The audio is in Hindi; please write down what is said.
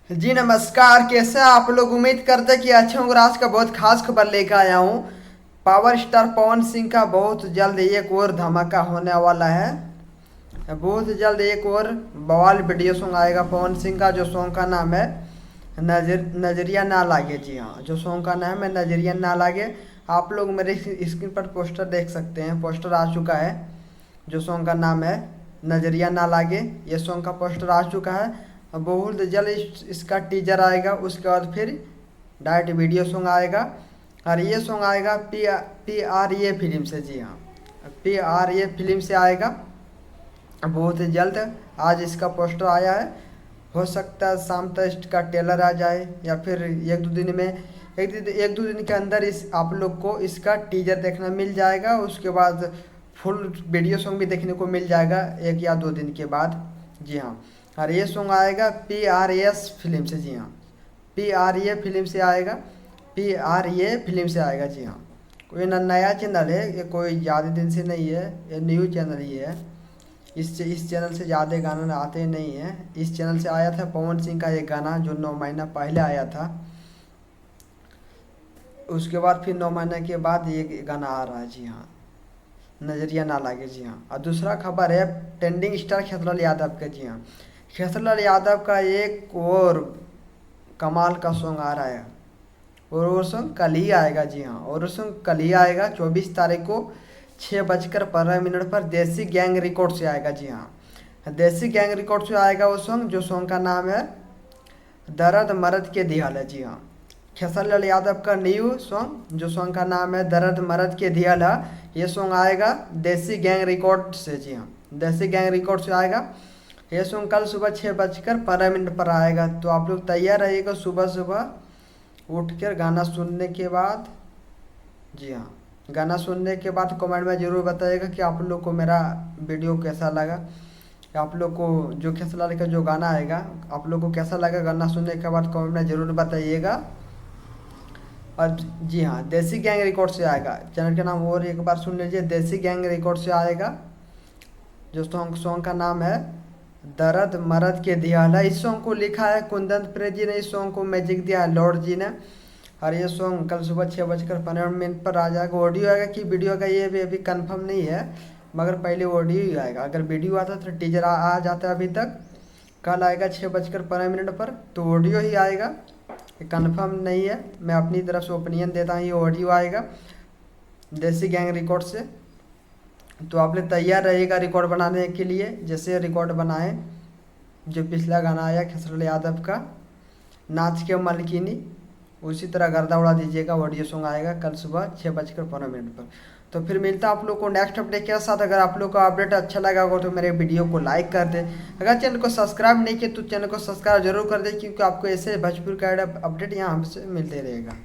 जी नमस्कार। कैसे हैं आप लोग? उम्मीद करते हैं कि अच्छे होंगे। आज का बहुत खास खबर लेकर आया हूँ। पावर स्टार पवन सिंह का बहुत जल्द एक और धमाका होने वाला है। बहुत जल्द एक और बवाल वीडियो सॉन्ग आएगा पवन सिंह का, जो सॉन्ग का नाम है नजरिया ना लागे। जी हाँ, जो सॉन्ग का नाम है नजरिया ना लागे। आप लोग मेरे स्क्रीन पर पोस्टर देख सकते हैं, पोस्टर आ चुका है। जो सॉन्ग का नाम है नजरिया ना लागे, ये सॉन्ग का पोस्टर आ चुका है। बहुत जल्द इसका टीजर आएगा। उसके बाद फिर डायरेक्ट वीडियो सॉन्ग आएगा। और ये सॉन्ग आएगा PRA फिल्म से। जी हाँ, PRA फिल्म से आएगा बहुत जल्द। आज इसका पोस्टर आया है। हो सकता है शाम तक इसका ट्रेलर आ जाए, या फिर एक दो दिन में, एक दो दिन के अंदर इस आप लोग को इसका टीजर देखना मिल जाएगा। उसके बाद फुल वीडियो सॉन्ग भी देखने को मिल जाएगा एक या दो दिन के बाद। जी हाँ, और ये सॉन्ग आएगा PRS फिल्म से। जी हाँ, PRA फिल्म से आएगा। PRA फिल्म से आएगा। जी हाँ, कोई नया चैनल है ये, कोई ज़्यादा दिन से नहीं है, ये न्यू चैनल ही है। इस चैनल से ज़्यादा गाना आते नहीं हैं। इस चैनल से आया था पवन सिंह का एक गाना, जो 9 महीना पहले आया था। उसके बाद फिर 9 महीने के बाद ये गाना आ रहा है। जी हाँ, नजरिया ना लागे। जी हाँ, और दूसरा खबर है ट्रेंडिंग स्टार खेसरलाल यादव का। जी हाँ, खेसरलाल यादव का एक और कमाल का सॉन्ग आ रहा है, और वो सॉन्ग कल ही आएगा। जी हाँ, और वो सॉन्ग कल ही आएगा 24 तारीख को 6:15 पर देसी गैंग रिकॉर्ड से आएगा। जी हाँ, देसी गैंग रिकॉर्ड से आएगा वो सॉन्ग, जो सॉन्ग का नाम है दर्द मर्द के दियाल है। जी हाँ, खेसरलाल यादव का न्यू सॉन्ग, जो सॉन्ग का नाम है दर्द मर्द के दियाल है, ये सॉन्ग आएगा देसी गैंग रिकॉर्ड से। जी हाँ, देसी गैंग रिकॉर्ड से आएगा। ये सॉन्ग कल सुबह 6:15 पर आएगा। तो आप लोग तैयार रहिएगा सुबह सुबह उठ कर गाना सुनने के बाद। जी हाँ, गाना सुनने के बाद कमेंट में ज़रूर बताइएगा कि आप लोग को मेरा वीडियो कैसा लगा। आप लोग को जो खेसलाल का जो गाना आएगा, आप लोग को कैसा लगा गाना सुनने के बाद कमेंट में ज़रूर बताइएगा। और जी हाँ, देसी गैंग रिकॉर्ड से आएगा। चैनल का नाम और एक बार सुन लीजिए, देसी गैंग रिकॉर्ड से आएगा। जो सॉन्ग का नाम है दर्द मर्द के दियाला। इस सॉन्ग को लिखा है कुंदन प्रेत जी ने, इस सॉन्ग को मैजिक दिया है लॉर्ड जी ने। और ये सॉन्ग कल सुबह 6:15 पर आ जाएगा। ऑडियो आएगा कि वीडियो का ये भी अभी कंफर्म नहीं है, मगर पहले ऑडियो ही आएगा। अगर वीडियो आता तो टीजर आ जाता है अभी तक। कल आएगा 6:15 पर, तो ऑडियो ही आएगा, कंफर्म नहीं है। मैं अपनी तरफ से ओपिनियन देता हूँ, ये ऑडियो आएगा देसी गैंग रिकॉर्ड से। तो आप लोग तैयार रहिएगा रिकॉर्ड बनाने के लिए। जैसे रिकॉर्ड बनाए, जो पिछला गाना आया खेसरलाल यादव का नाच के मलकिनी, उसी तरह गर्दा उड़ा दीजिएगा। ऑडियो सॉन्ग आएगा कल सुबह 6:15 पर। तो फिर मिलता है आप लोग को नेक्स्ट अपडेट के साथ। अगर आप लोग को अपडेट अच्छा लगा हो तो मेरे वीडियो को लाइक कर दे। अगर चैनल को सब्सक्राइब नहीं किया तो चैनल को सब्सक्राइब जरूर कर दे, क्योंकि आपको ऐसे भोजपुरी का अपडेट यहाँ हमसे मिलते रहेगा।